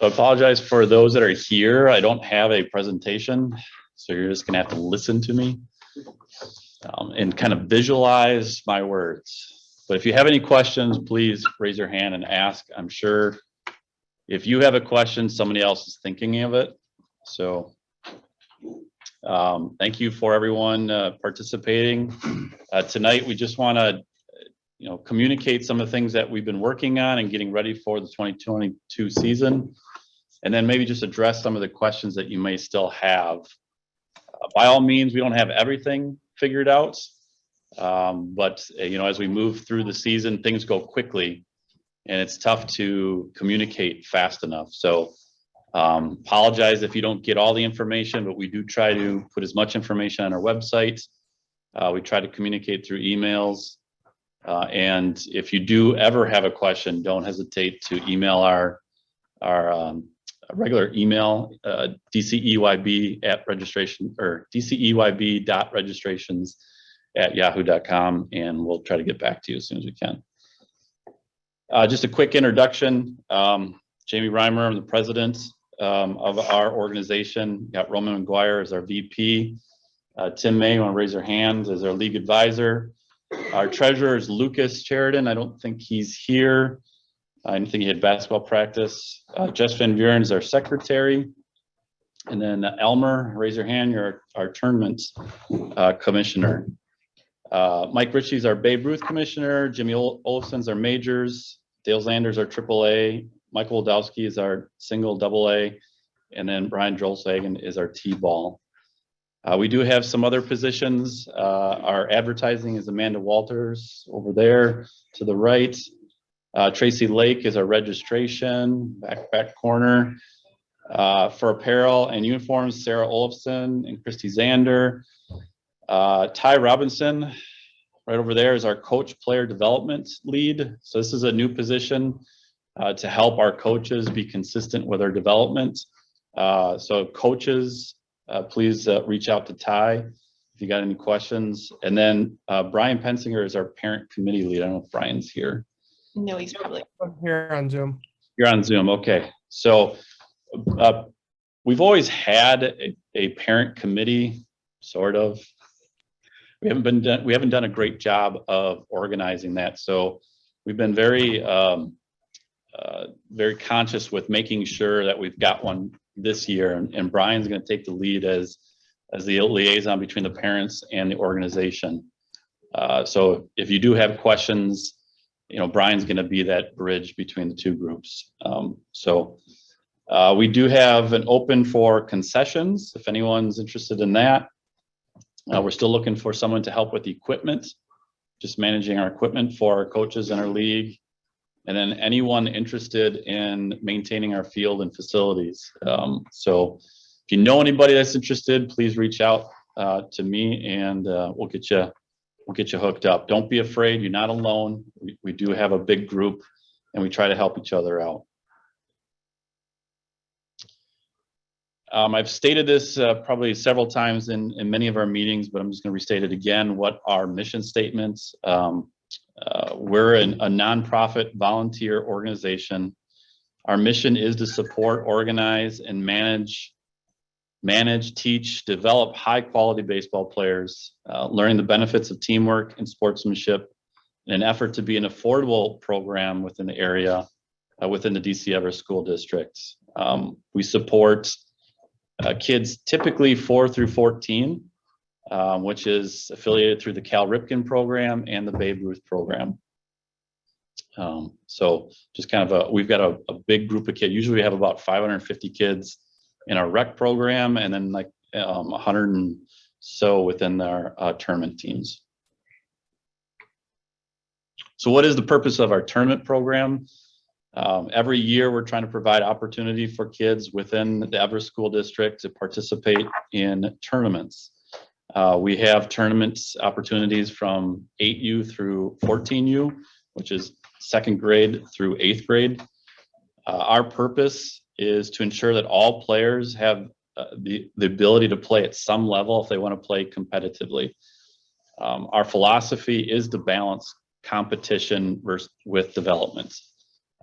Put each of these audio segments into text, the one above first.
I apologize for those that are here. I don't have a presentation, so you're just gonna have to listen to me and kind of visualize my words. But if you have any questions, please raise your hand and ask. I'm sure if you have a question, somebody else is thinking of it. So thank you for everyone participating. Tonight, we just wanna communicate some of the things that we've been working on and getting ready for the 2022 season. And then maybe just address some of the questions that you may still have. By all means, we don't have everything figured out, but as we move through the season, things go quickly and it's tough to communicate fast enough. So apologize if you don't get all the information, but we do try to put as much information on our website. We try to communicate through emails. And if you do ever have a question, don't hesitate to email our regular email, DCEYB at registration, or DCEYB.registrations@yahoo.com, and we'll try to get back to you as soon as we can. Just a quick introduction. Jamie Reimer, I'm the president of our organization. We've got Roman McGuire as our VP. Tim May, you want to raise your hand, as our league advisor. Our treasurer is Lucas Sheridan. I don't think he's here. I didn't think he had basketball practice. Jess Van Buren is our secretary. And then Elmer, raise your hand, you're our tournament commissioner. Mike Ritchie is our Babe Ruth commissioner. Jimmy Olafson's our majors. Dales Landers our AAA. Michael Wodowski is our single AA. And then Brian Drolsagen is our T-ball. We do have some other positions. Our advertising is Amanda Walters over there to the right. Tracy Lake is our registration, back corner. For apparel and uniforms, Sarah Olafson and Christy Zander. Ty Robinson, right over there, is our coach player development lead. So this is a new position to help our coaches be consistent with their development. So coaches, please reach out to Ty if you got any questions. And then Brian Pensinger is our parent committee lead. I don't know if Brian's here. No, he's probably here on Zoom. You're on Zoom, okay. So we've always had a parent committee, sort of. We haven't done a great job of organizing that. So we've been very very conscious with making sure that we've got one this year, and Brian's going to take the lead as the liaison between the parents and the organization. So if you do have questions, Brian's going to be that bridge between the two groups. We do have an open for concessions if anyone's interested in that. We're still looking for someone to help with the equipment, just managing our equipment for our coaches in our league. And then anyone interested in maintaining our field and facilities. So if you know anybody that's interested, please reach out to me, and we'll get you hooked up. Don't be afraid, you're not alone. We do have a big group, and we try to help each other out. I've stated this probably several times in many of our meetings, but I'm just going to restate it again. What our mission statements. We're a nonprofit volunteer organization. Our mission is to support, organize, and manage, teach, develop high-quality baseball players, learning the benefits of teamwork and sportsmanship in an effort to be an affordable program within the area, within the DCEYB school districts. We support kids typically 4 through 14. Which is affiliated through the Cal Ripken program and the Babe Ruth program. So just kind of we've got a big group of kids. Usually we have about 550 kids in our rec program, and then like 100 and so within our tournament teams. So what is the purpose of our tournament program? Every year we're trying to provide opportunity for kids within the Everest School District to participate in tournaments. We have tournaments opportunities from 8U through 14U, which is 2nd grade through 8th grade. Our purpose is to ensure that all players have the ability to play at some level if they want to play competitively. Our philosophy is to balance competition with development.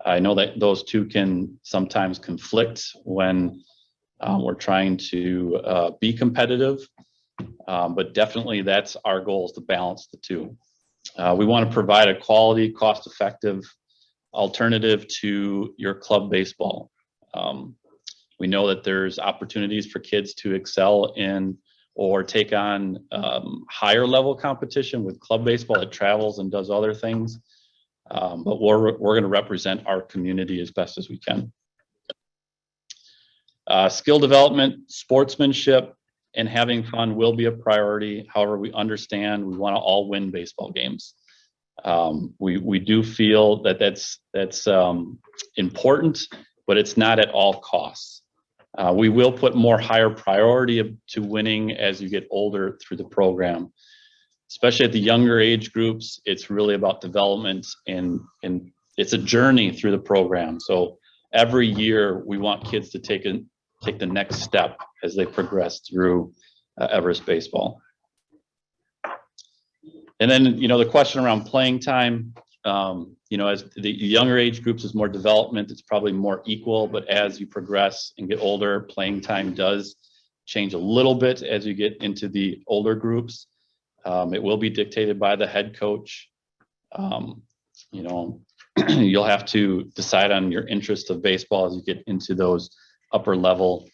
I know that those two can sometimes conflict when we're trying to be competitive, but definitely that's our goal, is to balance the two. We want to provide a quality, cost-effective alternative to your club baseball. We know that there's opportunities for kids to excel in or take on higher level competition with club baseball that travels and does other things. But we're going to represent our community as best as we can. Skill development, sportsmanship, and having fun will be a priority. However, we understand we want to all win baseball games. We do feel that that's important, but it's not at all costs. We will put more higher priority to winning as you get older through the program. Especially at the younger age groups, it's really about development, and it's a journey through the program. So every year we want kids to take the next step as they progress through Everest baseball. And then, you know, the question around playing time, you know, as the younger age groups is more development, it's probably more equal, but as you progress and get older, playing time does change a little bit as you get into the older groups. It will be dictated by the head coach. You know, you'll have to decide on your interest of baseball as you get into those upper level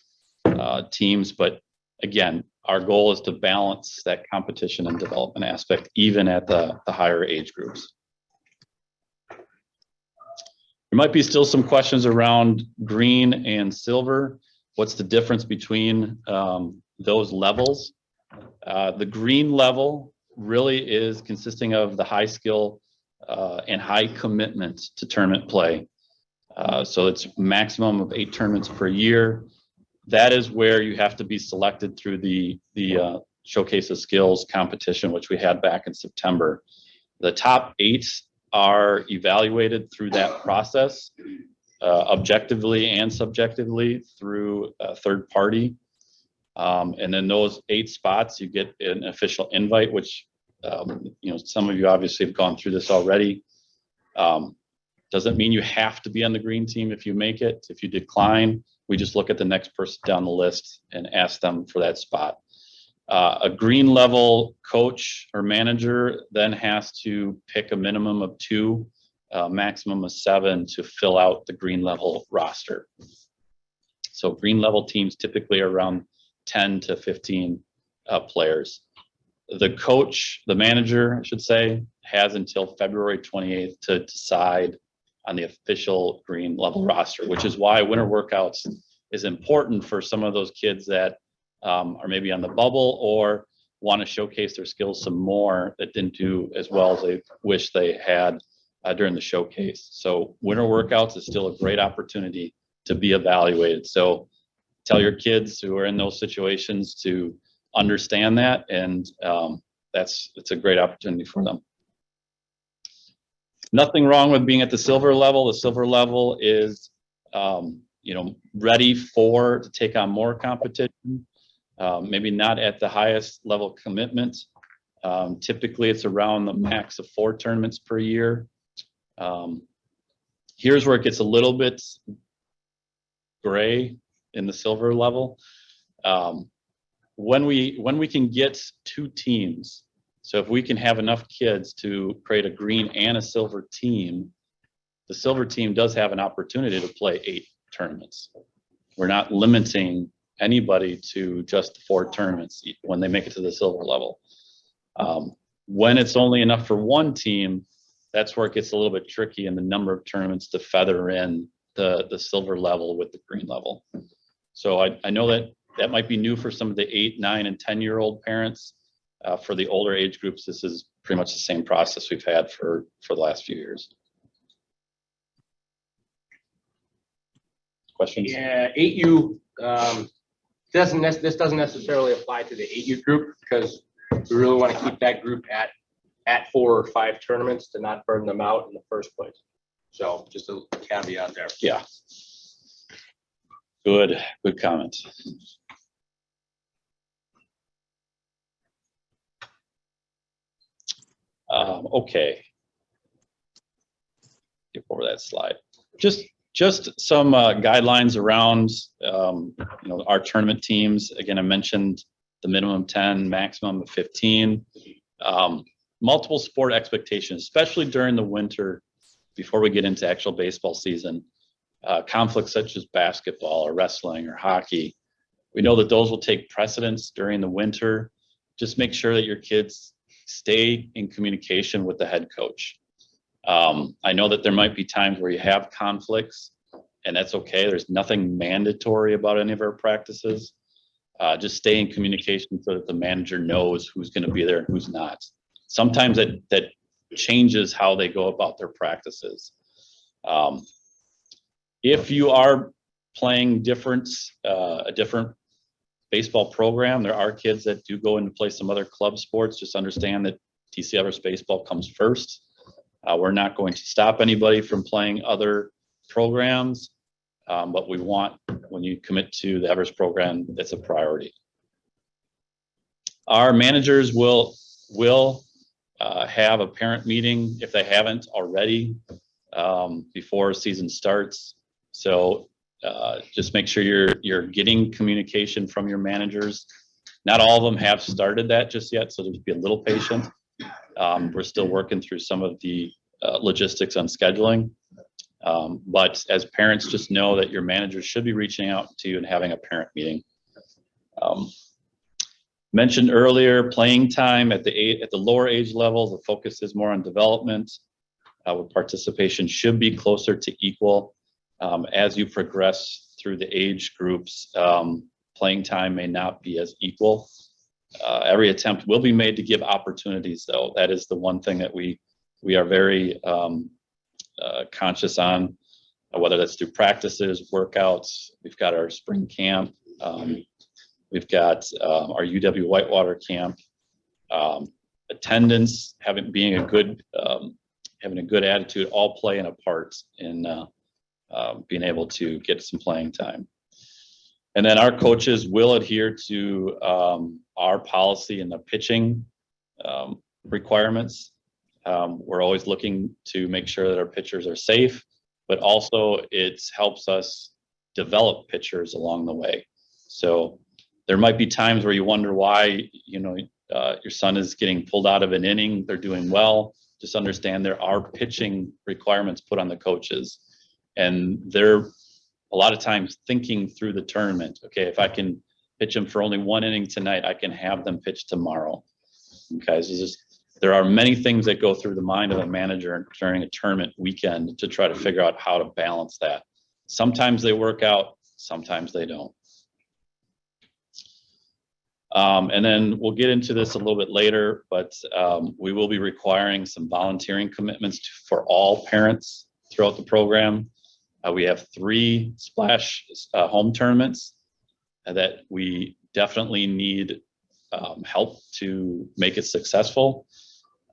teams. But again, our goal is to balance that competition and development aspect, even at the higher age groups. There might be still some questions around green and silver. What's the difference between those levels? The green level really is consisting of the high skill and high commitment to tournament play. So it's maximum of 8 tournaments per year. That is where you have to be selected through the Showcase of Skills competition, which we had back in September. The top 8 are evaluated through that process, objectively and subjectively through a third party. And then those 8 spots, you get an official invite, which, you know, some of you obviously have gone through this already. Doesn't mean you have to be on the green team if you make it. If you decline, we just look at the next person down the list and ask them for that spot. A green level coach or manager then has to pick a minimum of 2, maximum of 7 to fill out the green level roster. So green level teams typically are around 10 to 15 players. The coach, the manager, I should say, has until February 28th to decide on the official green level roster, which is why winter workouts is important for some of those kids that are maybe on the bubble or want to showcase their skills some more that didn't do as well as they wish they had during the showcase. So winter workouts is still a great opportunity to be evaluated. So tell your kids who are in those situations to understand that, and it's a great opportunity for them. Nothing wrong with being at the silver level. The silver level is, you know, ready to take on more competition. Maybe not at the highest level commitment. Typically, it's around the max of 4 tournaments per year. Here's where it gets a little bit gray in the silver level. When we can get 2 teams, so if we can have enough kids to create a green and a silver team, the silver team does have an opportunity to play 8 tournaments. We're not limiting anybody to just 4 tournaments when they make it to the silver level. When it's only enough for 1 team, that's where it gets a little bit tricky in the number of tournaments to feather in the silver level with the green level. So I know that might be new for some of the 8, 9, and 10-year-old parents. For the older age groups, this is pretty much the same process we've had for the last few years. Questions? Yeah, 8U, this doesn't necessarily apply to the 8U group because we really want to keep that group at 4 or 5 tournaments to not burn them out in the first place. So just a caveat there. Yeah. Good comment. Okay. Get over that slide. Just some guidelines around our tournament teams. Again, I mentioned the minimum 10, maximum of 15. Multiple sport expectations, especially during the winter before we get into actual baseball season. Conflicts such as basketball or wrestling or hockey. We know that those will take precedence during the winter. Just make sure that your kids stay in communication with the head coach. I know that there might be times where you have conflicts, and that's okay. There's nothing mandatory about any of our practices. Just stay in communication so that the manager knows who's going to be there and who's not. Sometimes that changes how they go about their practices. If you are playing a different baseball program, there are kids that do go in to play some other club sports. Just understand that DCEYB baseball comes first. We're not going to stop anybody from playing other programs, but we want, when you commit to the Everest program, it's a priority. Our managers will have a parent meeting if they haven't already before season starts. So just make sure you're getting communication from your managers. Not all of them have started that just yet, so just be a little patient. We're still working through some of the logistics on scheduling. But as parents, just know that your managers should be reaching out to you and having a parent meeting. Mentioned earlier, playing time at the lower age levels, the focus is more on development, where participation should be closer to equal. As you progress through the age groups, playing time may not be as equal. Every attempt will be made to give opportunities, though. That is the one thing that we are very conscious on, whether that's through practices, workouts. We've got our spring camp. We've got our UW-Whitewater camp. Attendance, having a good attitude, all playing a part in being able to get some playing time. And then our coaches will adhere to our policy and the pitching requirements. We're always looking to make sure that our pitchers are safe, but also it helps us develop pitchers along the way. So there might be times where you wonder why, your son is getting pulled out of an inning. They're doing well. Just understand there are pitching requirements put on the coaches, and they're a lot of times thinking through the tournament. Okay, if I can pitch them for only one inning tonight, I can have them pitch tomorrow. Okay, so there are many things that go through the mind of a manager during a tournament weekend to try to figure out how to balance that. Sometimes they work out, sometimes they don't. And then we'll get into this a little bit later, but we will be requiring some volunteering commitments for all parents throughout the program. We have 3 splash home tournaments that we definitely need help to make it successful.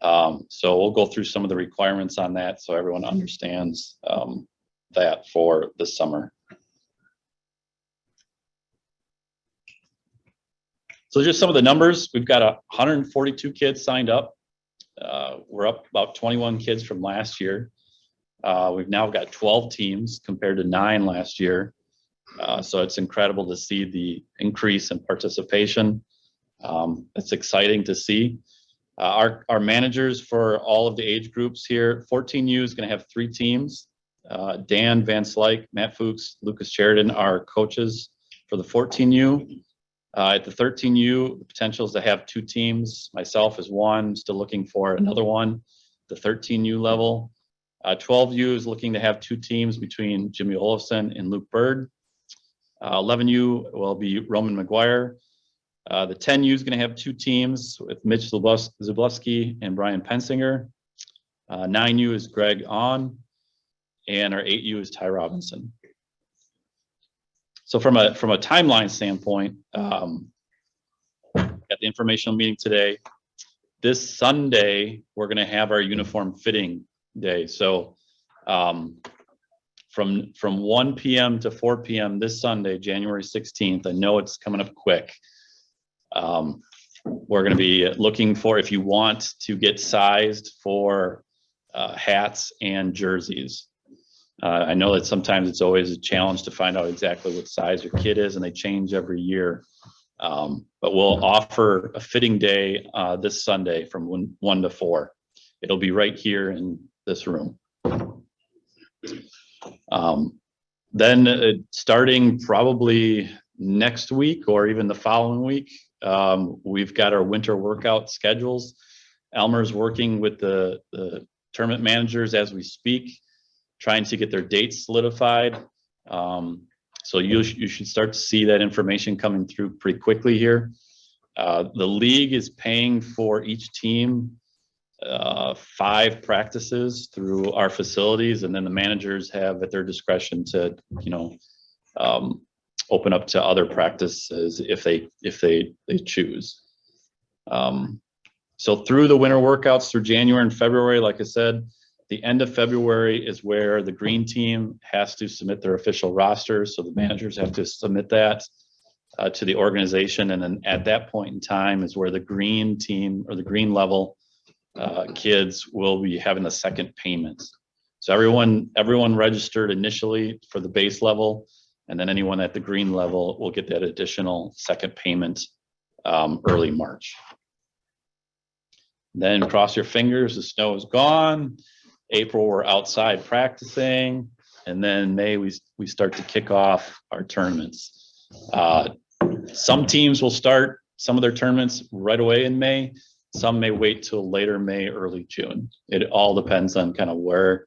So we'll go through some of the requirements on that so everyone understands that for the summer. So just some of the numbers. We've got 142 kids signed up. We're up about 21 kids from last year. We've now got 12 teams compared to 9 last year. So it's incredible to see the increase in participation. It's exciting to see. Our managers for all of the age groups here, 14U is going to have 3 teams. Dan Van Slyke, Matt Fuchs, Lucas Sheridan are coaches for the 14U. At the 13U, the potential is to have 2 teams. Myself is one, still looking for another one. The 13U level. 12U is looking to have 2 teams between Jimmy Olafson and Luke Bird. 11U will be Roman McGuire. The 10U is going to have 2 teams with Mitch Zabluski and Brian Pensinger. 9U is Greg On, and our 8U is Ty Robinson. So from a timeline standpoint, at the informational meeting today, this Sunday we're going to have our uniform fitting day. So from 1 p.m. to 4 p.m. this Sunday, January 16th, I know it's coming up quick. We're going to be looking for, if you want to get sized for hats and jerseys. I know that sometimes it's always a challenge to find out exactly what size your kid is, and they change every year. But we'll offer a fitting day this Sunday from 1 to 4. It'll be right here in this room. Then starting probably next week or even the following week, we've got our winter workout schedules. Elmer's working with the tournament managers as we speak, trying to get their dates solidified. So you should start to see that information coming through pretty quickly here. The league is paying for each team 5 practices through our facilities, and then the managers have at their discretion to, open up to other practices if they choose. So through the winter workouts through January and February, like I said, the end of February is where the green team has to submit their official rosters. So the managers have to submit that to the organization. And then at that point in time is where the green team or the green level kids will be having the second payment. So everyone registered initially for the base level, and then anyone at the green level will get that additional second payment early March. Then cross your fingers, the snow is gone. April, we're outside practicing. And then May, we start to kick off our tournaments. Some teams will start some of their tournaments right away in May. Some may wait till later May, early June. It all depends on kind of where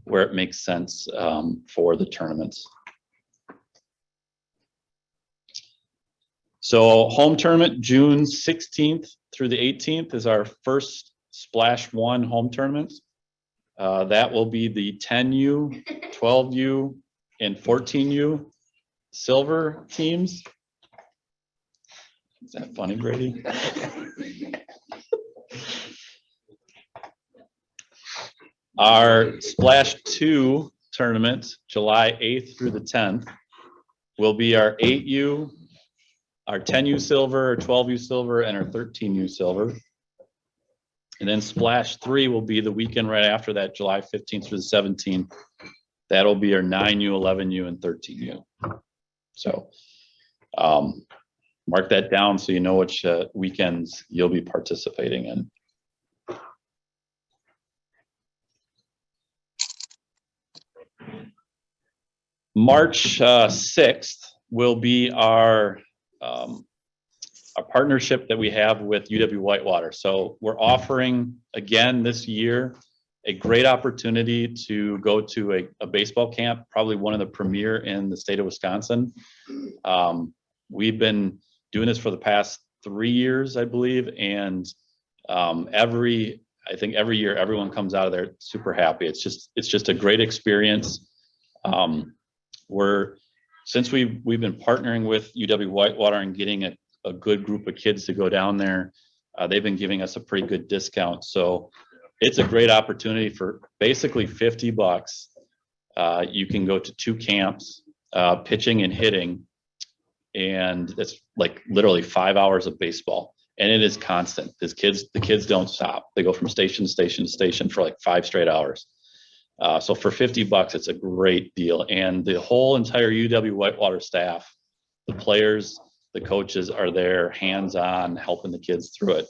it makes sense for the tournaments. So home tournament, June 16th through the 18th is our first Splash 1 home tournament. That will be the 10U, 12U, and 14U silver teams. Is that funny, Brady? Our Splash 2 tournament, July 8th through the 10th, will be our 8U, our 10U silver, our 12U silver, and our 13U silver. And then Splash 3 will be the weekend right after that, July 15th through the 17th. That'll be our 9U, 11U, and 13U. So mark that down so you know which weekends you'll be participating in. March 6th will be our partnership that we have with UW-Whitewater. So we're offering again this year a great opportunity to go to a baseball camp, probably one of the premier in the state of Wisconsin. We've been doing this for the past 3 years, I believe, and I think every year everyone comes out of there super happy. It's just a great experience. Since we've been partnering with UW-Whitewater and getting a good group of kids to go down there, they've been giving us a pretty good discount. So it's a great opportunity for basically $50. You can go to 2 camps, pitching and hitting, and it's like literally 5 hours of baseball, and it is constant. The kids don't stop. They go from station to station to station for like 5 straight hours. So for $50, it's a great deal. And the whole entire UW-Whitewater staff, the players, the coaches are there hands-on helping the kids through it.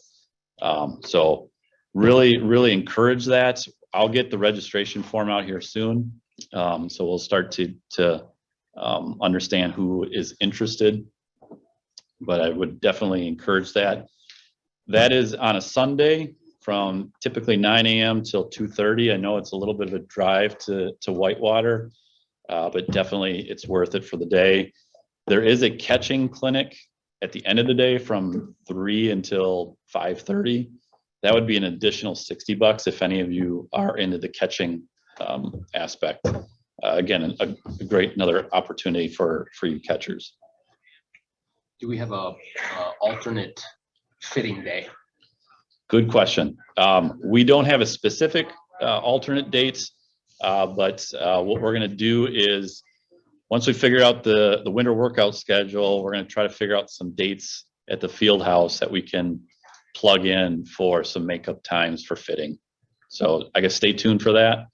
So really encourage that. I'll get the registration form out here soon. So we'll start to understand who is interested, but I would definitely encourage that. That is on a Sunday from typically 9 a.m. till 2:30. I know it's a little bit of a drive to Whitewater, but definitely it's worth it for the day. There is a catching clinic at the end of the day from 3 until 5:30. That would be an additional $60 if any of you are into the catching aspect. Again, a great another opportunity for you catchers. Do we have a alternate fitting day? Good question. We don't have a specific alternate dates, but what we're going to do is once we figure out the winter workout schedule, we're going to try to figure out some dates at the field house that we can plug in for some makeup times for fitting. So I guess stay tuned for that.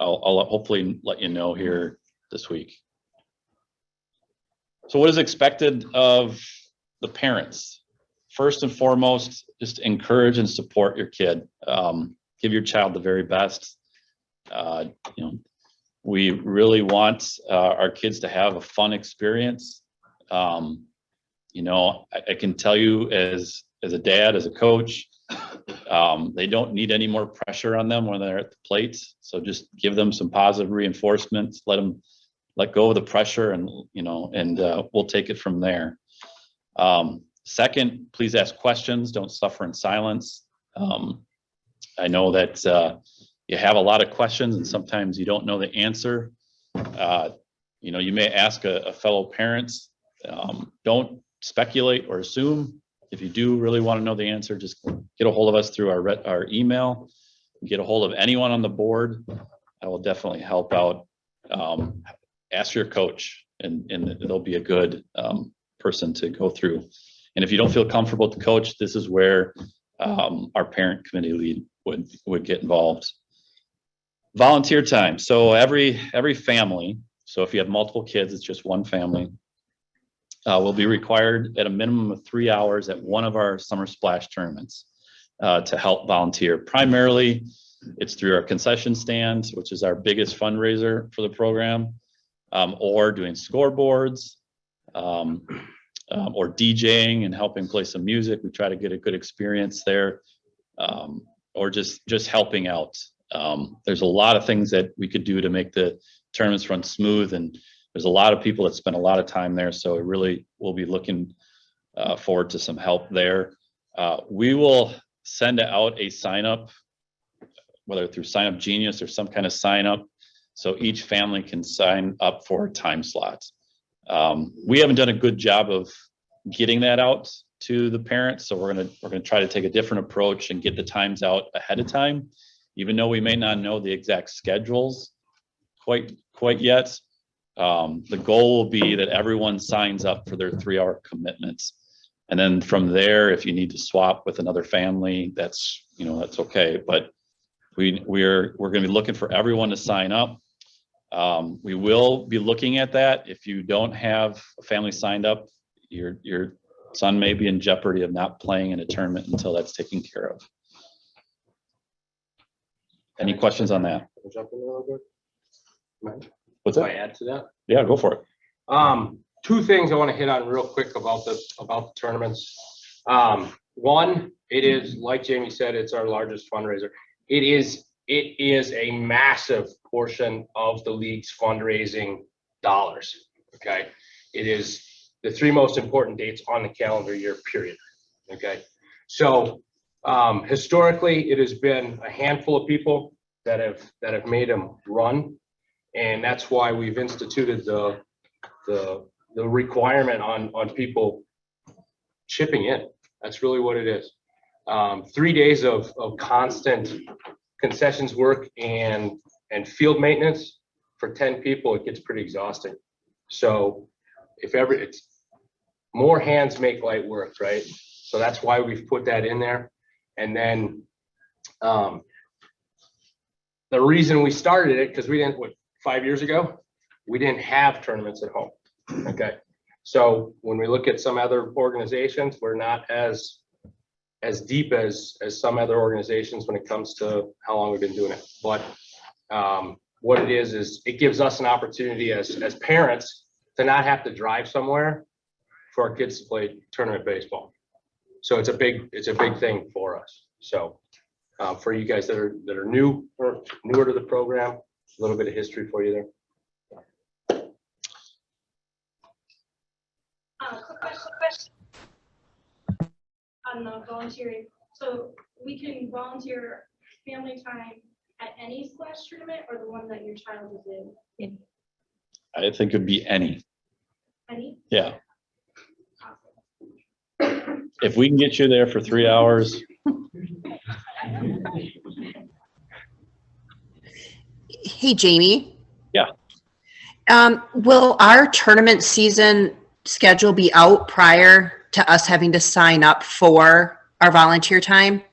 I'll hopefully let you know here this week. So what is expected of the parents? First and foremost, just encourage and support your kid. Give your child the very best. We really want our kids to have a fun experience. I can tell you as a dad, as a coach, they don't need any more pressure on them when they're at the plate. So just give them some positive reinforcements, let go of the pressure, and we'll take it from there. Second, please ask questions. Don't suffer in silence. I know that you have a lot of questions and sometimes you don't know the answer. You may ask a fellow parent. Don't speculate or assume. If you do really want to know the answer, just get a hold of us through our email. Get a hold of anyone on the board. I will definitely help out. Ask your coach, and they'll be a good person to go through. And if you don't feel comfortable with the coach, this is where our parent committee lead would get involved. Volunteer time. So every family, so if you have multiple kids, it's just one family, will be required at a minimum of 3 hours at one of our summer splash tournaments to help volunteer. Primarily, it's through our concession stand, which is our biggest fundraiser for the program, or doing scoreboards, or DJing and helping play some music. We try to get a good experience there, or just helping out. There's a lot of things that we could do to make the tournaments run smooth, and there's a lot of people that spend a lot of time there, so it really will be looking forward to some help there. We will send out a sign up, whether through Sign Up Genius or some kind of sign up, so each family can sign up for a time slot. We haven't done a good job of getting that out to the parents, so we're gonna try to take a different approach and get the times out ahead of time, even though we may not know the exact schedules quite yet. The goal will be that everyone signs up for their 3-hour commitments, and then from there, if you need to swap with another family, that's okay. But we're going to be looking for everyone to sign up. We will be looking at that. If you don't have a family signed up, your son may be in jeopardy of not playing in a tournament until that's taken care of. Any questions on that? Jump in a little bit? What's Can I that? add to that? Yeah, go for it. Two things I want to hit on real quick about the tournaments. One, it is, like Jamie said, it's our largest fundraiser. It is a massive portion of the league's fundraising dollars. Okay, it is the 3 most important dates on the calendar year period. Okay, so historically, it has been a handful of people that have made them run. And that's why we've instituted the requirement on people chipping in. That's really what it is. 3 days of constant concessions work and field maintenance for 10 people, it gets pretty exhausting. So it's more hands make light work, right? So that's why we've put that in there. And then the reason we started it, because we didn't, 5 years ago, we didn't have tournaments at home. Okay, so when we look at some other organizations, we're not as deep as some other organizations when it comes to how long we've been doing it. But what it is it gives us an opportunity as parents to not have to drive somewhere for our kids to play tournament baseball. So it's a big thing for us. So for you guys that are new or newer to the program, a little bit of history for you there. Quick question on the volunteering. So we can volunteer family time at any splash tournament, or the one that your child is in? I think it'd be any. Any? Yeah. If we can get you there for 3 hours. Hey, Jamie. Yeah. Will our tournament season schedule be out prior to us having to sign up for our volunteer time?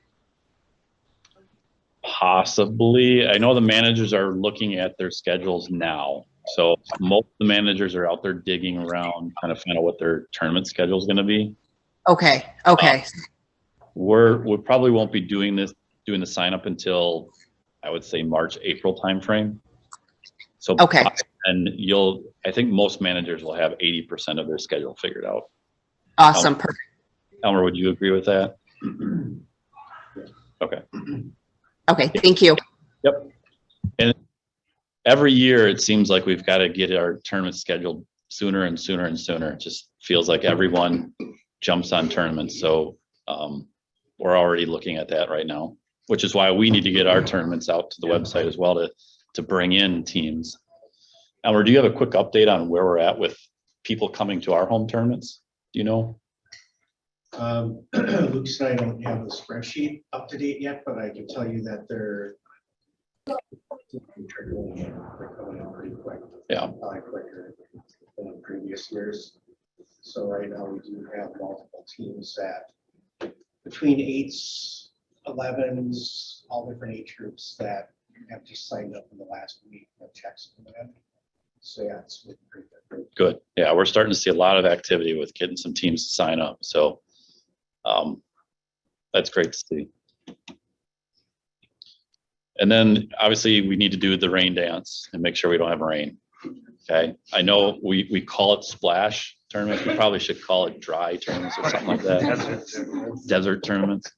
Possibly. I know the managers are looking at their schedules now. So most of the managers are out there digging around, trying to find out what their tournament schedule is going to be. Okay. We probably won't be doing the sign up until I would say March, April timeframe. So Okay. and I think most managers will have 80% of their schedule figured out. Awesome. Perfect. Elmer, would you agree with that? Okay. Okay. Thank you. Yep. And every year it seems like we've got to get our tournament scheduled sooner and sooner and sooner. It just feels like everyone jumps on tournaments. So we're already looking at that right now, which is why we need to get our tournaments out to the website as well to bring in teams. Elmer, do you have a quick update on where we're at with people coming to our home tournaments? Do you know? Luke said I don't have the spreadsheet up to date yet, but I can tell you that they're coming in pretty quick. Yeah. Probably quicker than in previous years. So right now we do have multiple teams that between 8s, 11s, all different age groups that have just signed up in the last week of checks coming in. So yeah, it's looking pretty good. Good. Yeah, we're starting to see a lot of activity with getting some teams to sign up. So that's great to see. And then obviously we need to do the rain dance and make sure we don't have rain. Okay. I know we call it splash tournaments. We probably should call it dry tournaments or something like that. Desert tournaments.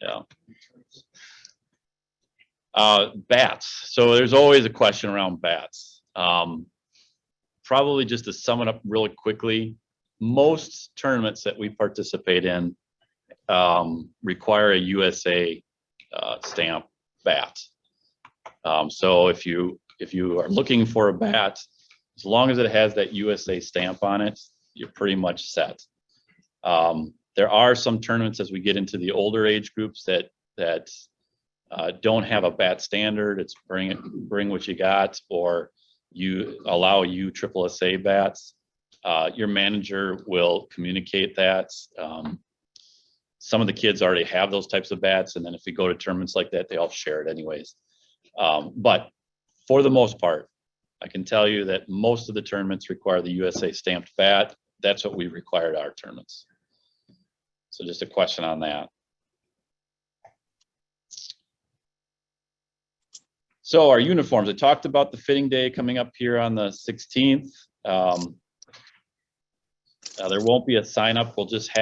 Yeah. Bats. So there's always a question around bats. Probably just to sum it up really quickly, most tournaments that we participate in require a USA stamp bat. So if you are looking for a bat, as long as it has that USA stamp on it, you're pretty much set. There are some tournaments as we get into the older age groups that don't have a bat standard. It's bring what you got, or you allow USSSA bats. Your manager will communicate that. Some of the kids already have those types of bats, and then if we go to tournaments like that, they all share it anyways. But for the most part, I can tell you that most of the tournaments require the USA stamped bat. That's what we require at our tournaments. So just a question on that. So our uniforms, I talked about the fitting day coming up here on the 16th. There won't be a sign up. We'll just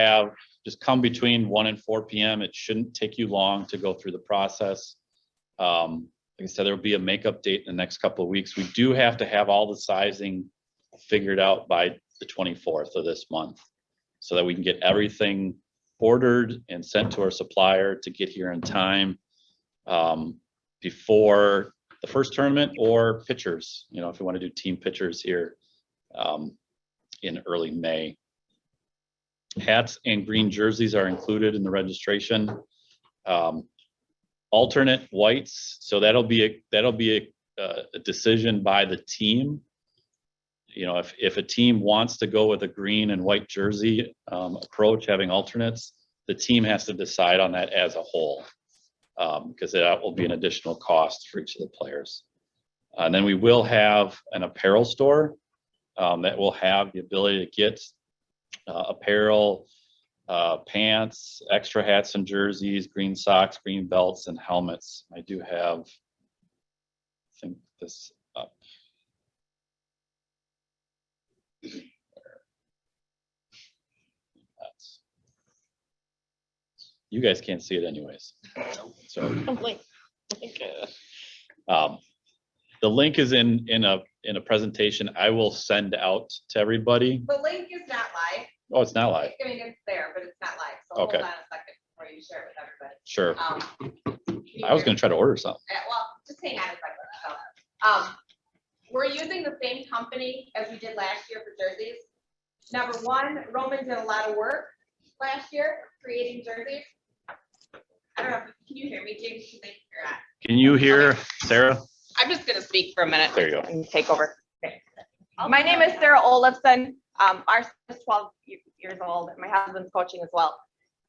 come between 1 and 4 p.m. It shouldn't take you long to go through the process. Like I said, there will be a makeup date in the next couple of weeks. We do have to have all the sizing figured out by the 24th of this month so that we can get everything ordered and sent to our supplier to get here in time before the first tournament or pitchers, if you want to do team pitchers here in early May. Hats and green jerseys are included in the registration. Alternate whites, so that'll be a decision by the team. If a team wants to go with a green and white jersey approach, having alternates, the team has to decide on that as a whole, because that will be an additional cost for each of the players. And then we will have an apparel store that will have the ability to get apparel, pants, extra hats and jerseys, green socks, green belts, and helmets. I do have, I think, this up. You guys can't see it anyways. So the link is in a presentation I will send out to everybody. The link is not live. Oh, it's not live. I mean, it's there, but it's not live. So Okay. hold on a second before you share it with everybody. Sure. Can you I was hear going me? to try to order something. Well, just hang on a second. So, we're using the same company as we did last year for jerseys. Number one, Roman did a lot of work last year creating jerseys. I don't know, can you hear me, James? You think you're on? Can you hear Sarah? I'm just gonna speak for a minute. There you go. And take over. Okay. My name is Sarah Olafson. Our son is 12 years old. My husband's coaching as well.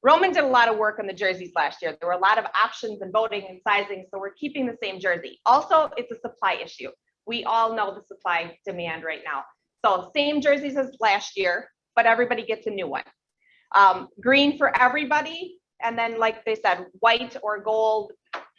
Roman did a lot of work on the jerseys last year. There were a lot of options and voting and sizing, so we're keeping the same jersey. Also, it's a supply issue. We all know the supply demand right now. So same jerseys as last year, but everybody gets a new one. Green for everybody, and then like they said, white or gold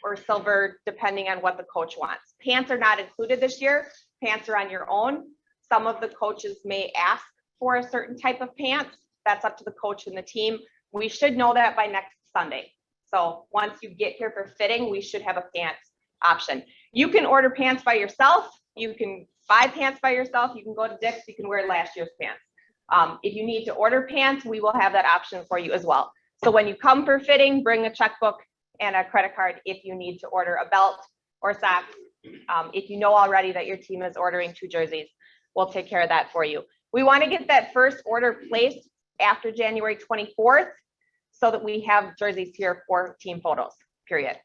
or silver, depending on what the coach wants. Pants are not included this year. Pants are on your own. Some of the coaches may ask for a certain type of pants. That's up to the coach and the team. We should know that by next Sunday. So once you get here for fitting, we should have a pants option. You can order pants by yourself. You can buy pants by yourself. You can go to Dick's. You can wear last year's pants. If you need to order pants, we will have that option for you as well. So when you come for fitting, bring a checkbook and a credit card if you need to order a belt or socks. If you know already that your team is ordering 2 jerseys, we'll take care of that for you. We want to get that first order placed after January 24th so that we have jerseys here for team photos, period.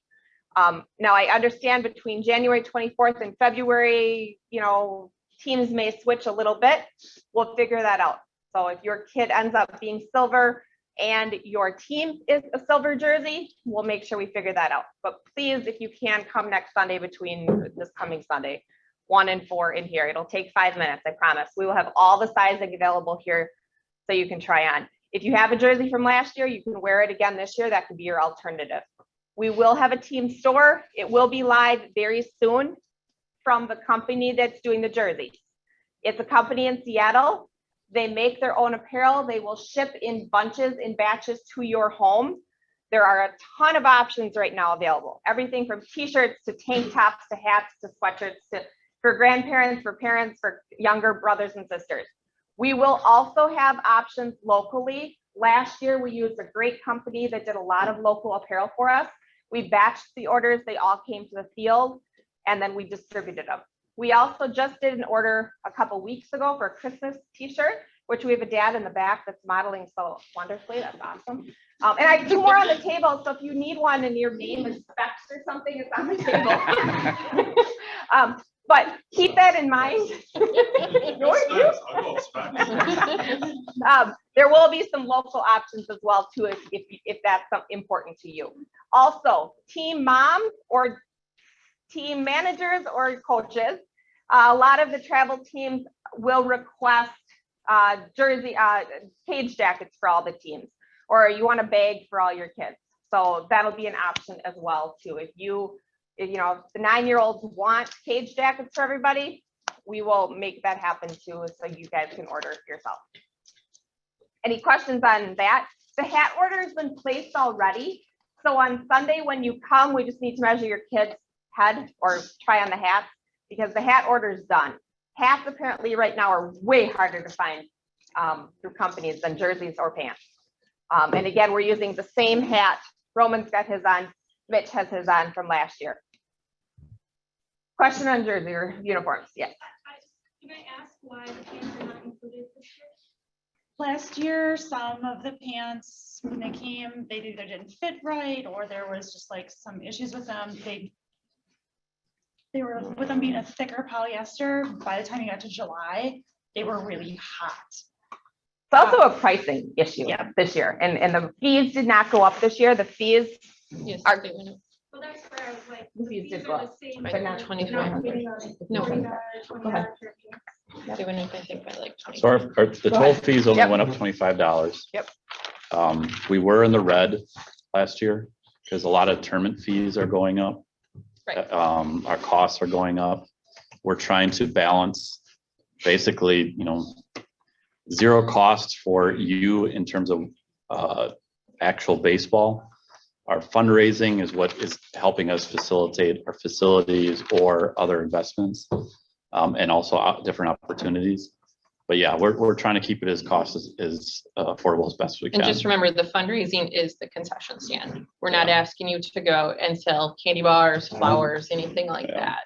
Now I understand between January 24th and February, you know, teams may switch a little bit. We'll figure that out. So if your kid ends up being silver and your team is a silver jersey, we'll make sure we figure that out. But please, if you can, come next Sunday between this coming Sunday, 1 and 4 in here. It'll take 5 minutes, I promise. We will have all the sizing available here so you can try on. If you have a jersey from last year, you can wear it again this year. That could be your alternative. We will have a team store. It will be live very soon from the company that's doing the jerseys. It's a company in Seattle. They make their own apparel. They will ship in bunches, in batches to your home. There are a ton of options right now available. Everything from t-shirts to tank tops to hats to sweatshirts to for grandparents, for parents, for younger brothers and sisters. We will also have options locally. Last year, we used a great company that did a lot of local apparel for us. We batched the orders. They all came to the field and then we distributed them. We also just did an order a couple weeks ago for a Christmas t-shirt, which we have a dad in the back that's modeling so wonderfully. That's awesome. And I have 2 more on the table. So if you need one and your name is Specs or something, it's on the table. But keep that in mind. There will be some local options as well too, if that's important to you. Also, team moms or team managers or coaches, a lot of the travel teams will request cage jackets for all the teams, or you want a bag for all your kids. So that'll be an option as well too. If you know, the 9-year-olds want cage jackets for everybody, we will make that happen too, so you guys can order yourself. Any questions on that? The hat order has been placed already. So on Sunday when you come, we just need to measure your kid's head or try on the hats because the hat order is done. Hats apparently right now are way harder to find through companies than jerseys or pants. And again, we're using the same hat. Roman's got his on, Mitch has his on from last year. Question on jersey or uniforms, yes. Can I ask why the pants are not included this year? Last year, some of the pants when they came, they either didn't fit right or there was just like some issues with them. They were, with them being a thicker polyester, by the time you got to July, they were really hot. It's also a pricing issue this year, and the fees did not go up this year. The fees are. Well, that's where I was like, The the fees fees did are go the up, same. but not 2500. No. $40, ahead. $20. They went up, I think, by like 20. So the total fees only Yep. went up $25. Yep. We were in the red last year because a lot of tournament fees are going up. Right. Our costs are going up. We're trying to balance basically, you know, zero costs for you in terms of actual baseball. Our fundraising is what is helping us facilitate our facilities or other investments, and also different opportunities. But yeah, we're trying to keep it as cost as affordable as best we can. And just remember, the fundraising is the concession stand. We're not asking you to go and sell candy bars, flowers, anything like Yeah. that.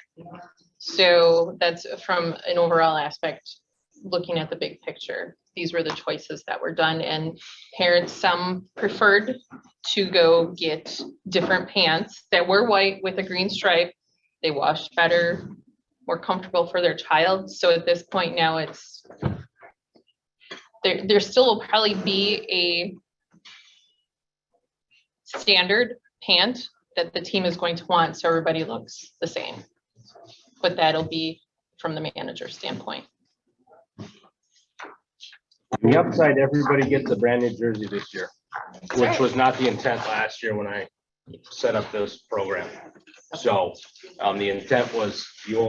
So that's from an overall aspect, looking at the big picture. These were the choices that were done, and parents, some preferred to go get different pants that were white with a green stripe. They washed better, more comfortable for their child. So at this point now, it's there still will probably be standard pant that the team is going to want, so everybody looks the same. But that'll be from the manager's standpoint. On the upside, everybody gets a brand new jersey this year, which was not the intent last year when I set up this program. So the intent was we're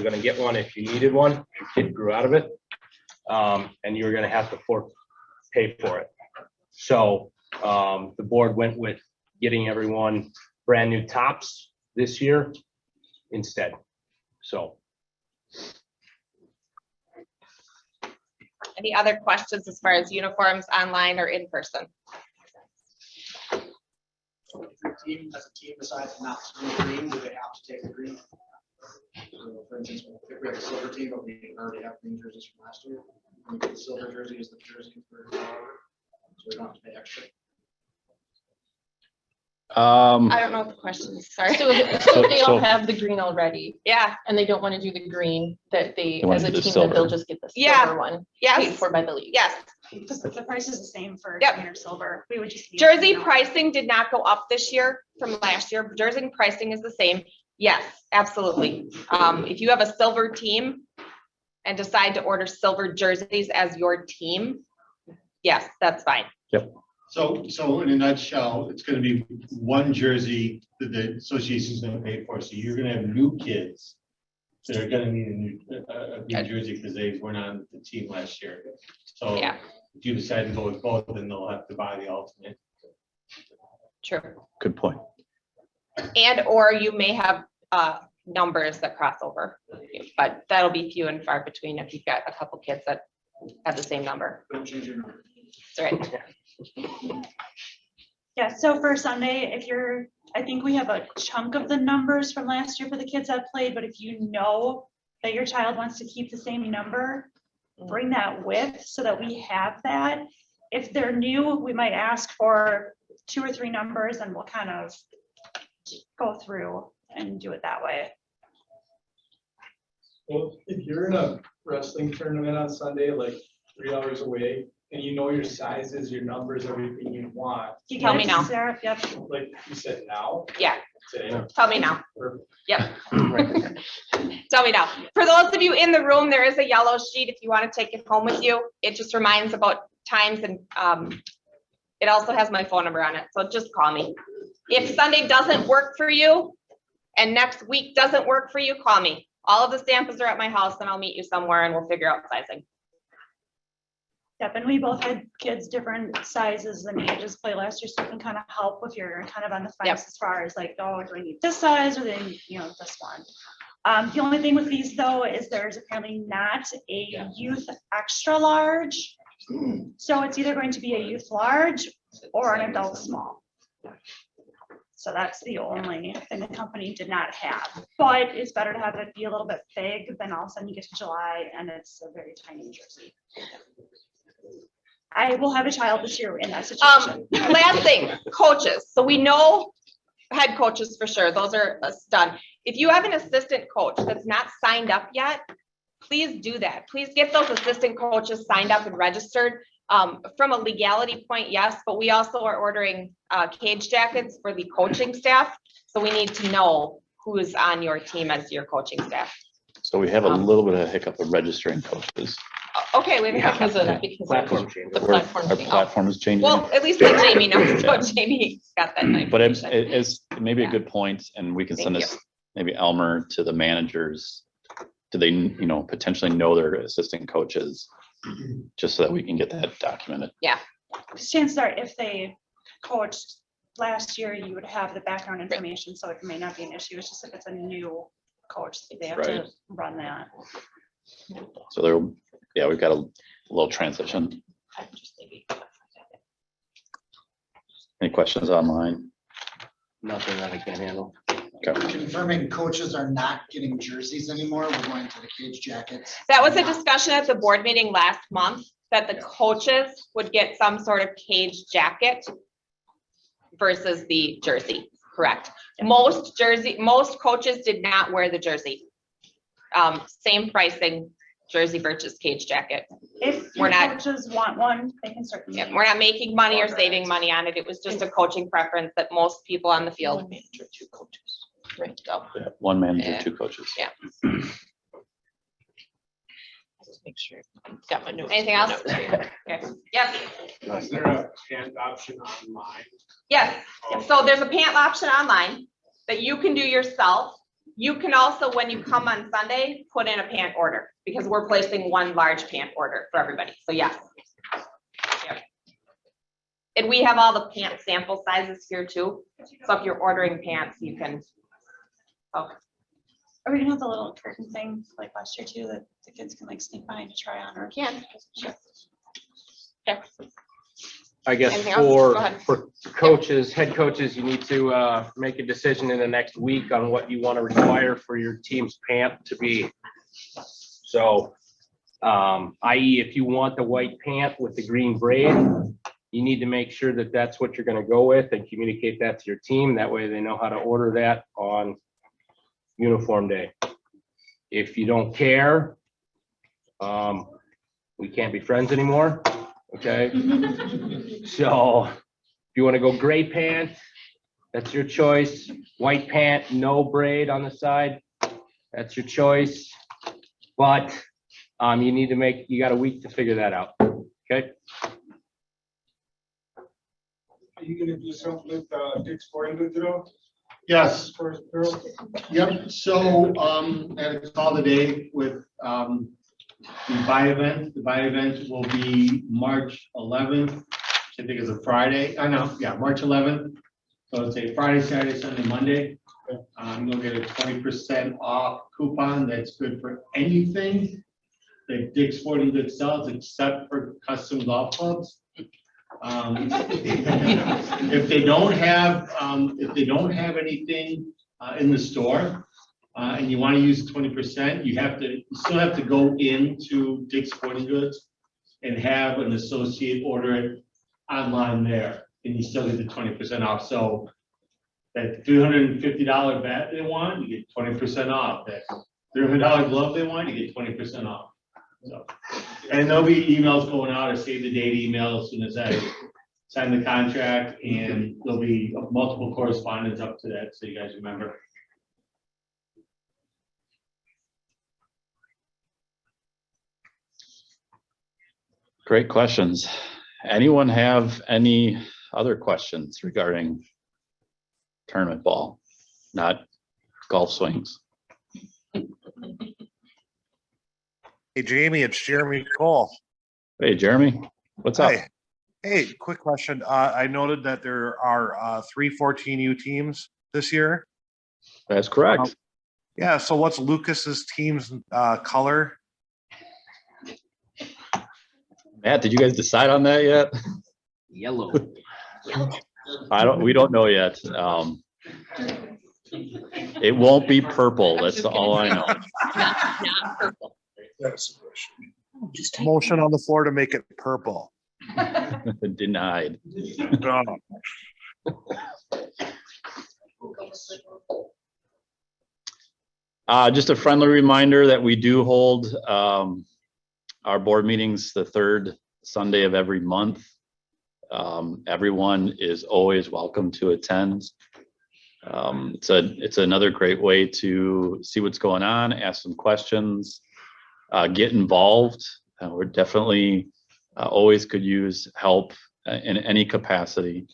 gonna get one if you needed one, your kid grew out of it. And you were gonna have to pay for it. So the board went with getting everyone brand new tops this year instead. So. Any other questions as far as uniforms online or in person? If your team, as a team, decides not to do green, do they have to take a green? So for instance, if we have a silver team, but we already have green jerseys from last year, we get the silver jersey as the jersey for, so we don't have to pay extra. I don't know what the question is, sorry. So if they all So- have the green already Yeah, and they don't want to do the green, that they, wanna as a do the team, that they'll silver. just get the Yeah. silver one paid yes, for by the league. yes. The price is the same for Yep. green or silver. We would just. need Jersey to know. pricing did not go up this year from last year. Jersey pricing is the same. Yes, absolutely. If you have a silver team and decide to order silver jerseys as your team, yes, that's fine. So in a nutshell, it's gonna be one jersey that the association's gonna pay for, so you're gonna have new kids that are gonna need a new jersey because they weren't on the team last year. So Yeah. if you decide to go with both, then they'll have to buy the alternate. True. Good point. And or you may have numbers that cross over, but that'll be few and far between if you've got a couple kids that have the same number. Don't change your number. That's right. Yeah, so for Sunday, if you're, I think we have a chunk of the numbers from last year for the kids that played, but if you know that your child wants to keep the same number, bring that with so that we have that. If they're new, we might ask for 2 or 3 numbers and we'll kind of go through and do it that way. Well, if you're in a wrestling tournament on Sunday, like 3 hours away, and you know your sizes, your numbers, everything you want, You Tell get me it, now. Sarah? Yep. like you said now, Yeah, today. tell me now. or- Yep. Tell me now. For those of you in the room, there is a yellow sheet if you want to take it home with you. It just reminds about times and it also has my phone number on it, so just call me. If Sunday doesn't work for you and next week doesn't work for you, call me. All of the samples are at my house and I'll meet you somewhere and we'll figure out sizing. Yep, and we both had kids different sizes and ages play last year, so it can kind of help if you're kind of on the Yep. fence as far as like, oh, do I need this size or then, you know, this one. The only thing with these though is there's apparently not a youth extra large. So it's either going to be a youth large or an adult small. So that's the only thing the company did not have, but it's better to have it be a little bit big than all of a sudden you get to July and it's a very tiny jersey. I will have a child this year in that situation. Last thing, coaches. So we know head coaches for sure. Those are done. If you have an assistant coach that's not signed up yet, please do that. Please get those assistant coaches signed up and registered. From a legality point, yes, but we also are ordering cage jackets for the coaching staff. So we need to know who is on your team as your coaching staff. So we have a little bit of hiccup of registering coaches. Okay, we have. Because of, because Platform of change. the Our platform. thing. platform is changing. Well, at least let Jamie know. So Jamie got that. But information. it's maybe a Yeah. good point, and we can Thank send you. this, maybe Elmer, to the managers. Do they, potentially know their assistant coaches? Just so that we can get that documented. Chances are if they coached last year, you would have the background information, so it may not be an issue. It's just if it's a new coach, they have to Right. run that. So there, we've got a little transition. Any questions online? Nothing that I can't handle. Okay. Confirming coaches are not getting jerseys anymore, we're going to the cage jackets. That was a discussion at the board meeting last month, that the coaches would get some sort of cage jacket versus the jersey, correct? Most coaches did not wear the jersey. Same pricing, jersey Birch's cage jacket. If We're your not- coaches want one, they can certainly. Yeah, we're not making money or saving money on it. It was just a coaching preference that most people on the field. One manager, 2 coaches. Right, go. Yeah, one manager, Yeah. 2 coaches. Yeah. Just make sure. Got my notes. Anything else? Notes here. Okay. Yes, Is there a hand option online? yes. So there's a pant option online that you can do yourself. You can also, when you come on Sunday, put in a pant order because we're placing one large pant order for everybody. So yes. Yep. And we have all the pant sample sizes here too. So if you're ordering pants, you can. Oh, Are we gonna have the little curtain thing like last year too, that the kids can like sneak by to try on or? can. I guess Anything else? Go ahead. for coaches, head coaches, you need to make a decision in the next week on what you want to require for your team's pant to be. So, i.e. if you want the white pant with the green braid, you need to make sure that that's what you're going to go with and communicate that to your team. That way they know how to order that on uniform day. If you don't care, we can't be friends anymore. Okay, so if you want to go gray pant, that's your choice. White pant, no braid on the side, that's your choice. But you need to you got a week to figure that out. Okay. Are you gonna do something with Dick's Sporting Goods at all? Yes, First girl? yep, so, at a call today with, the buy event. The buy event will be March 11th, which I think is a Friday. I know, yeah, March 11th. So it's a Friday, Saturday, Sunday, Monday. You'll get a 20% off coupon that's good for anything that Dick's Sporting Goods sells except for custom golf clubs. If they don't have anything in the store, and you want to use 20%, you still have to go into Dick's Sporting Goods and have an associate order it online there, and you still get the 20% off. So that $350 bat they want, you get 20% off. That $300 glove they want, you get 20% off. So, and there'll be emails going out, or save the date email as soon as I sign the contract, and there'll be multiple correspondence up to that, so you guys remember. Great questions. Anyone have any other questions regarding tournament ball, not golf swings? Hey, Jamie, it's Jeremy Cole. Hey, Jeremy, what's up? Hi. Hey, quick question. I noted that there are 3 14U teams this year. That's correct. Yeah, so what's Lucas's team's color? Matt, did you guys decide on that yet? Yellow. We don't know yet. It won't be purple. That's all I know. Not purple. Motion on the floor to make it purple. Denied. Just a friendly reminder that we do hold our board meetings the 3rd Sunday of every month. Everyone is always welcome to attend. It's another great way to see what's going on, ask some questions, get involved. We're definitely always could use help in any capacity.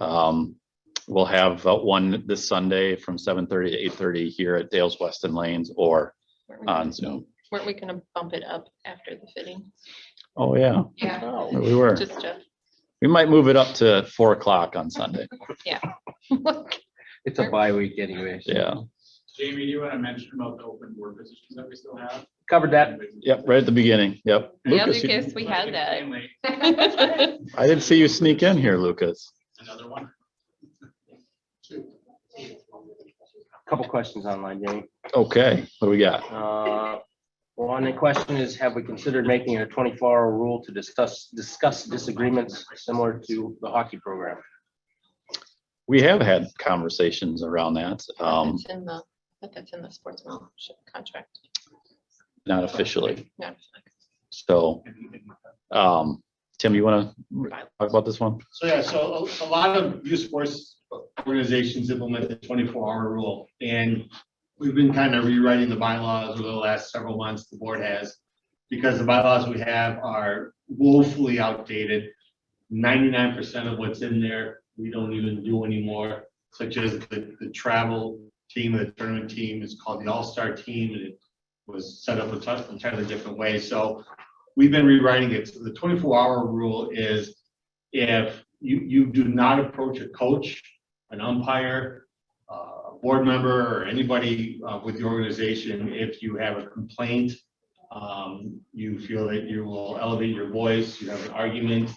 We'll have one this Sunday from 7:30 to 8:30 here at Dales Weston Lanes or on Zoom. Weren't we gonna bump it up after the fitting? Oh, yeah, Yeah. we were. Just We might move it up to 4 o'clock on Sunday. It's a bye week anyway. Yeah. Jamie, do you want to mention about the open board positions that we still have? Covered that. Yep, right at the beginning. Yep. Yeah, Lucas, Lucas, we had that. I didn't see you sneak in here, Lucas. Another one. Couple questions online, Jamie. Okay, what do we got? One question is, have we considered making it a 24-hour rule to discuss disagreements similar to the hockey program? We have had conversations around that. That's in the sportsmanship contract. not officially. Yeah. So, Tim, you want to talk about this one? So yeah, so a lot of youth sports organizations implement the 24-hour rule, and we've been kind of rewriting the bylaws over the last several months. The board has, because the bylaws we have are woefully outdated. 99% of what's in there we don't even do anymore, such as the travel team, the tournament team is called the All-Star team, and it was set up a entirely different way. So we've been rewriting it. So the 24-hour rule is if you do not approach a coach, an umpire, a board member, or anybody with the organization, if you have a complaint, you feel that you will elevate your voice, you have an argument,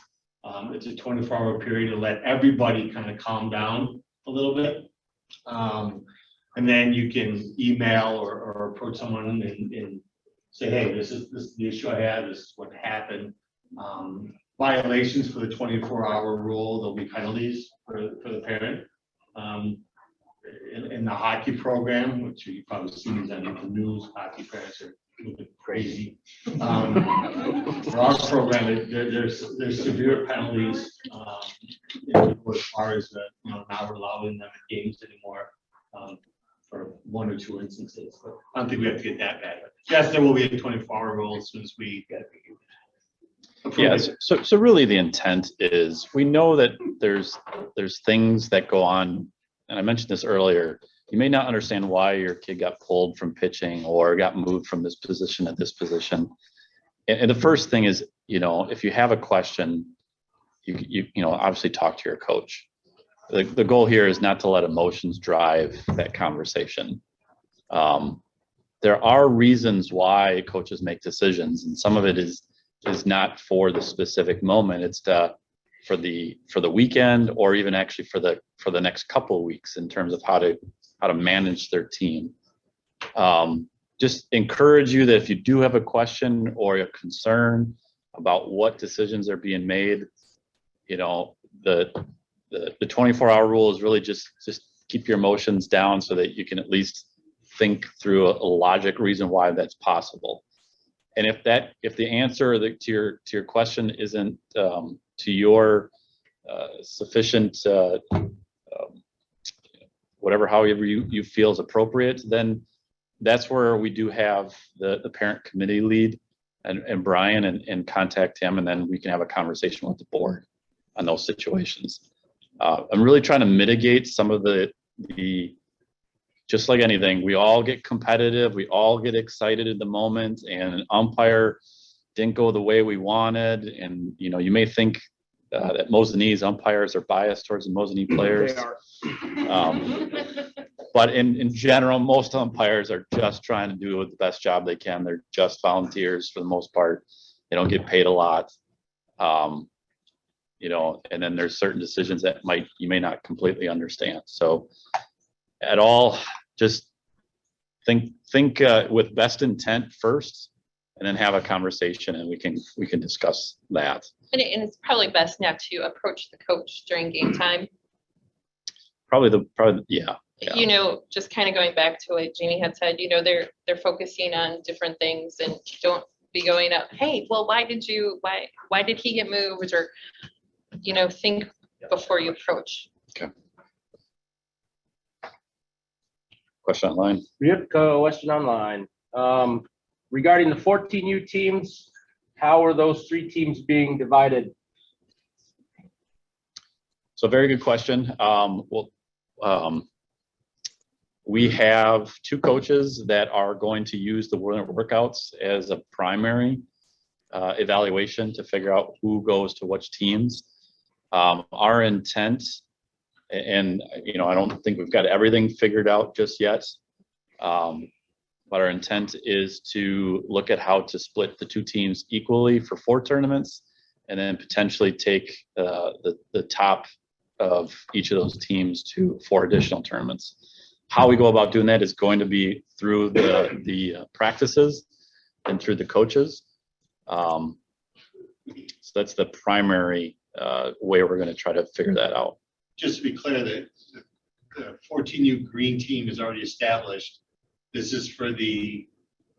it's a 24-hour period to let everybody kind of calm down a little bit. And then you can email or approach someone and say, hey, this is the issue I had, this is what happened. Violations for the 24-hour rule, there'll be penalties for the parent. In the hockey program, which you probably seen on the news, hockey parents are a little bit crazy. For our program, there's severe penalties as far as not allowing them at games anymore for 1 or 2 instances. But I don't think we have to get that bad. But yes, there will be a 24-hour rule as soon as we get it. Yes. So really the intent is we know that there's things that go on, and I mentioned this earlier. You may not understand why your kid got pulled from pitching or got moved from this position at this position. And the first thing is, if you have a question, you obviously talk to your coach. The goal here is not to let emotions drive that conversation. There are reasons why coaches make decisions, and some of it is not for the specific moment. It's for the weekend, or even actually for the next couple of weeks in terms of how to manage their team. Just encourage you that if you do have a question or a concern about what decisions are being made, the 24-hour rule is really just keep your emotions down so that you can at least think through a logic reason why that's possible. And if the answer to your question isn't to your sufficient however you feel is appropriate, then that's where we do have the parent committee lead and Brian and contact him, and then we can have a conversation with the board on those situations. I'm really trying to mitigate some of the just like anything, we all get competitive, we all get excited at the moment, and an umpire didn't go the way we wanted. And you may think that Mosinese umpires are biased towards the Mosinese players. They are. But in general, most umpires are just trying to do the best job they can. They're just volunteers for the most part. They don't get paid a lot. And then there's certain decisions that you may not completely understand. So at all, just think with best intent first, and then have a conversation, and we can discuss that. And it's probably best not to approach the coach during game time. Probably yeah. Just kind of going back to what Jamie had said, they're focusing on different things, and don't be going up, hey, well, why did he get moved? Or, think before you approach. Okay. Question online. Yep, Western Online. Regarding the 14U teams, how are those 3 teams being divided? So very good question. We have 2 coaches that are going to use the workouts as a primary evaluation to figure out who goes to which teams. Our intent, and I don't think we've got everything figured out just yet, but our intent is to look at how to split the 2 teams equally for 4 tournaments, and then potentially take the top of each of those teams to 4 additional tournaments. How we go about doing that is going to be through the practices and through the coaches. So that's the primary way we're going to try to figure that out. Just to be clear, the 14U green team is already established. This is for the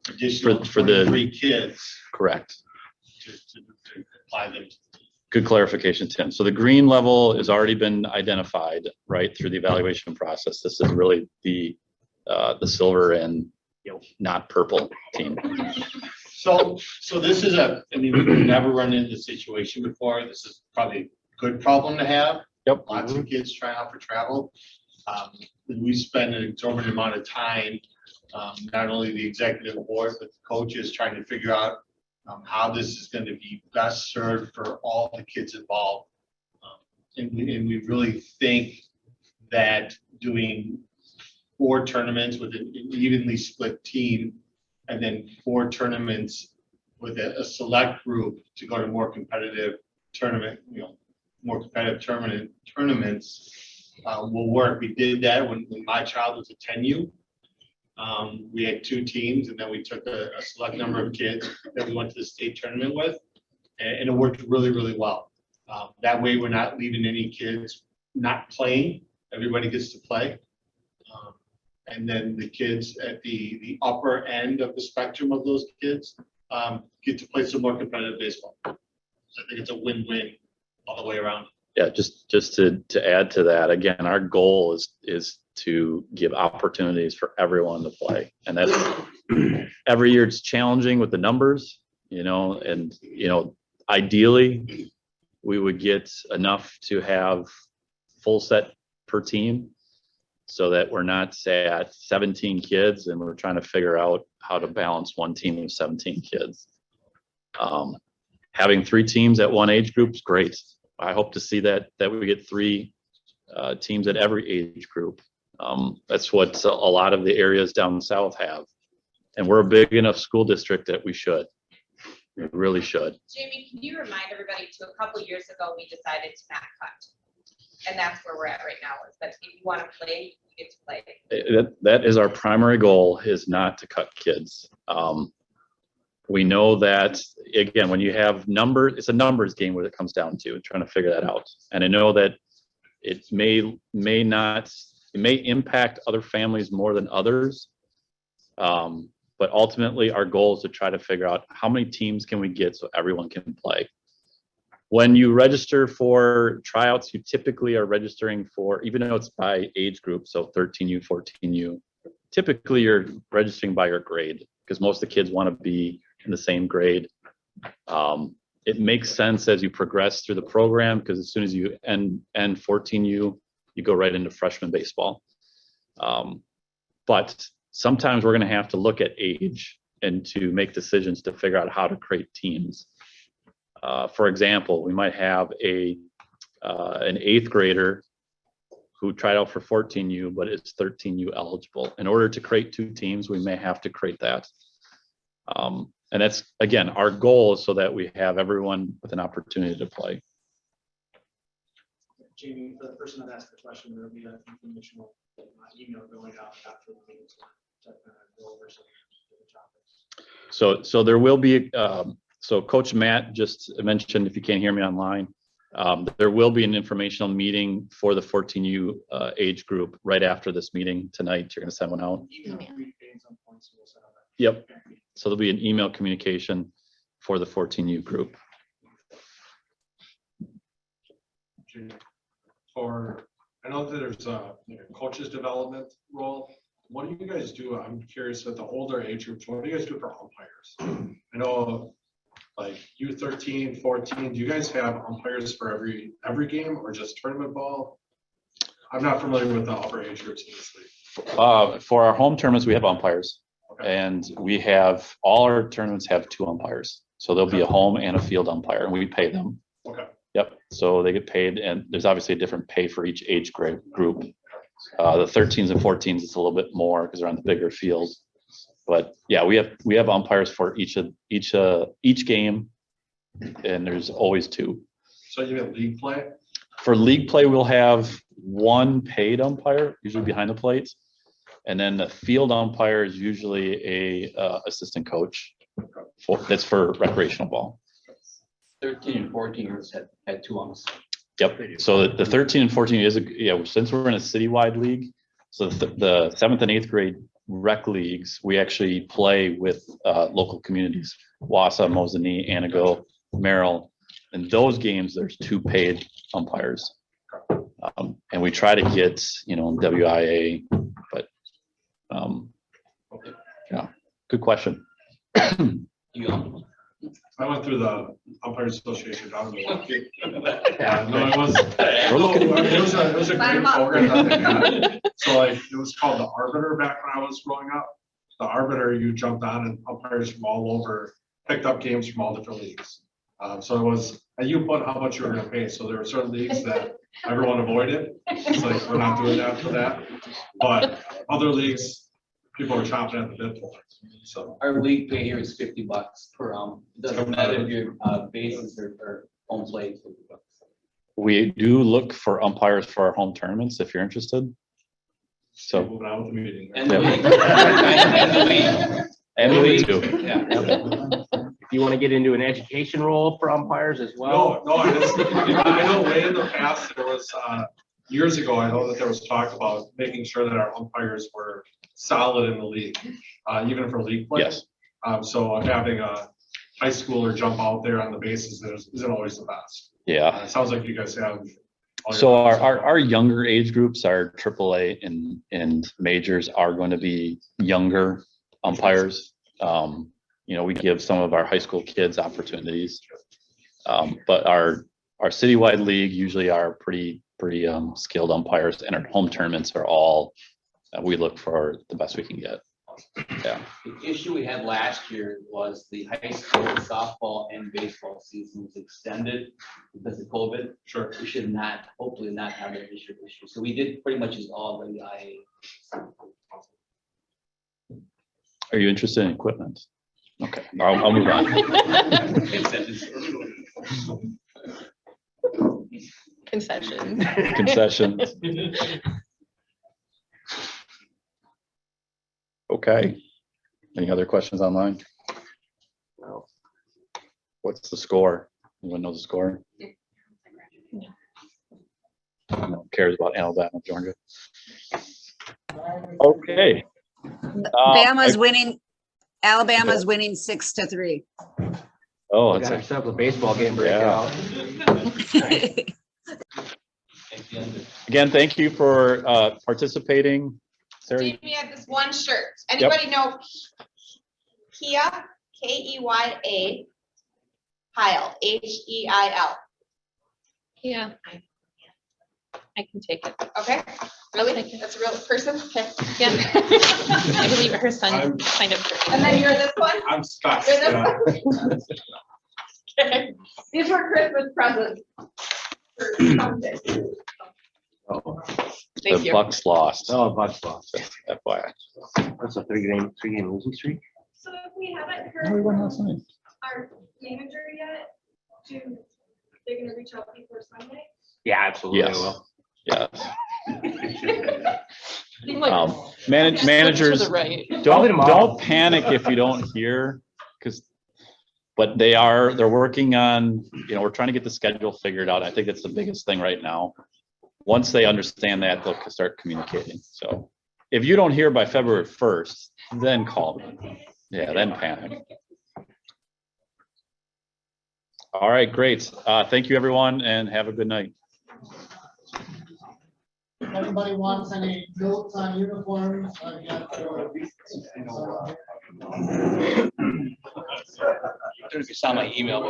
additional For the- 23 kids Correct. to apply them. Good clarification, Tim. So the green level has already been identified, right, through the evaluation process. This is really the silver and, not purple team. So this is I mean, we've never run into this situation before. This is probably a good problem to have. Yep. Lots of kids trying out for travel. We spend an exorbitant amount of time, not only the executive board, but the coaches trying to figure out how this is going to be best served for all the kids involved. And we really think that doing 4 tournaments with an evenly split team and then 4 tournaments with a select group to go to more competitive tournament, more competitive tournaments will work. We did that when my child was a 10U. We had 2 teams, and then we took a select number of kids that we went to the state tournament with, and it worked really, really well. That way, we're not leaving any kids not playing. Everybody gets to play. And then the kids at the upper end of the spectrum of those kids get to play some more competitive baseball. So I think it's a win-win all the way around. Yeah, just to add to that, again, our goal is to give opportunities for everyone to play. And that's every year it's challenging with the numbers, and, ideally we would get enough to have full set per team so that we're not at 17 kids and we're trying to figure out how to balance one team with 17 kids. Having 3 teams at one age group is great. I hope to see that we get 3 teams at every age group. That's what a lot of the areas down south have. And we're a big enough school district that we should. We really should. Jamie, can you remind everybody a couple years ago, we decided to not cut. And that's where we're at right now, is that if you want to play, you get to play. That is our primary goal, is not to cut kids. We know that, again, when you have numbers, it's a numbers game what it comes down to, trying to figure that out. And I know that it may impact other families more than others. But ultimately our goal is to try to figure out how many teams can we get so everyone can play. When you register for tryouts, you typically are registering for, even though it's by age group, so 13U, 14U, typically you're registering by your grade because most of the kids want to be in the same grade. It makes sense as you progress through the program because as soon as you end 14U, you go right into freshman baseball. But sometimes we're going to have to look at age and to make decisions to figure out how to create teams. For example, we might have an 8th grader who tried out for 14U, but is 13U eligible. In order to create 2 teams, we may have to create that. And that's, again, our goal is so that we have everyone with an opportunity to play. Jamie, for the person that asked the question, there will be an informational email going out after the meeting to go over some different topics. So there will be, so Coach Matt just mentioned, if you can't hear me online, there will be an informational meeting for the 14U age group right after this meeting tonight. You're going to send one out. Yep. So there'll be an email communication for the 14U group. I know that there's a coaches development role. What do you guys do? I'm curious with the older age groups, what do you guys do for umpires? I know like U13, 14, do you guys have umpires for every game or just tournament ball? I'm not familiar with the upper age groups in this league. For our home tournaments, we have umpires. Okay. And we have, all our tournaments have 2 umpires. So there'll be a home and a field umpire and we pay them. Okay. Yep. So they get paid and there's obviously a different pay for each age group. The 13s and 14s, it's a little bit more because they're on the bigger field. But yeah, we have umpires for each game and there's always 2. So you have league play? For league play, we'll have 1 paid umpire, usually behind the plate. And then the field umpire is usually a assistant coach. That's for recreational ball. 13 and 14 years had 2 umps. Yep. So the 13 and 14 is, since we're in a citywide league, so the 7th and 8th grade rec leagues, we actually play with local communities, Wausau, Mosinee, Anago, Merrill. In those games, there's 2 paid umpires. And we try to get, WIA, but yeah, good question. I went through the umpires association. I was lucky. Yeah, no, it was. We're looking- It was a great program that they had. So like, it was called the Arbiter back when I was growing up. The Arbiter, you jumped on and umpires from all over, picked up games from all different leagues. So it was, and you put how much you were gonna pay. So there were certain leagues that everyone avoided. It's like, we're not doing that for that. But other leagues, people were chomping at the bit for it. So. Our league pay here is $50 per doesn't matter if your bases or home plate. We do look for umpires for our home tournaments if you're interested. So, Moving on with the meeting. And the league. And the league. and the league too. Yeah. If you want to get into an education role for umpires as well. No, I know way in the past, there was, years ago, I know that there was talk about making sure that our umpires were solid in the league, even for league play. Yes. So having a high schooler jump out there on the bases isn't always the best. Yeah. It sounds like you guys have. all your So best. our younger age groups, our AAA and majors are going to be younger umpires. We give some of our high school kids opportunities. But our citywide league usually are pretty skilled umpires, and our home tournaments are all, we look for the best we can get. Yeah. The issue we had last year was the high school softball and baseball season was extended because of COVID. Sure. We should hopefully not have that issue this year. So we did pretty much as all the IA. Are you interested in equipment? Okay, I'll move on. Concession. Concessions. Okay. Any other questions online? No. What's the score? Anyone know the score? No one cares about Alabama, Georgia. Okay. Bama's winning, Alabama's winning 6-3. Oh, We it's got ourselves a baseball game Yeah. breakout. again, thank you for participating. Sarah, Jamie had this one shirt. Anybody know Kia, Keya, Heil, Heil? Yeah. I can take it. Okay, really? Thank you. That's a real person? Okay. Yeah. I believe her son I'm- signed up for And then you're this one? I'm stuck. You're this Yeah. one? Okay. These were Christmas presents. For someday. Thank the you. Bucks lost. Oh, Bucks lost. FYI. That's a three-game losing streak. So if we haven't No, we heard won from last night. our manager yet, they're gonna reach out before Sunday? Yeah, absolutely. Yes. Will. Yes. Like, Managers, to the right. don't panic if you don't hear, but they're working on, we're trying to get the schedule figured out. I think that's the biggest thing right now. Once they understand that, they'll start communicating. So if you don't hear by February 1st, then call me. Yeah, then panic. All right, great. Thank you, everyone, and have a good night. If anybody wants any notes on uniforms, I've got. If you saw my email.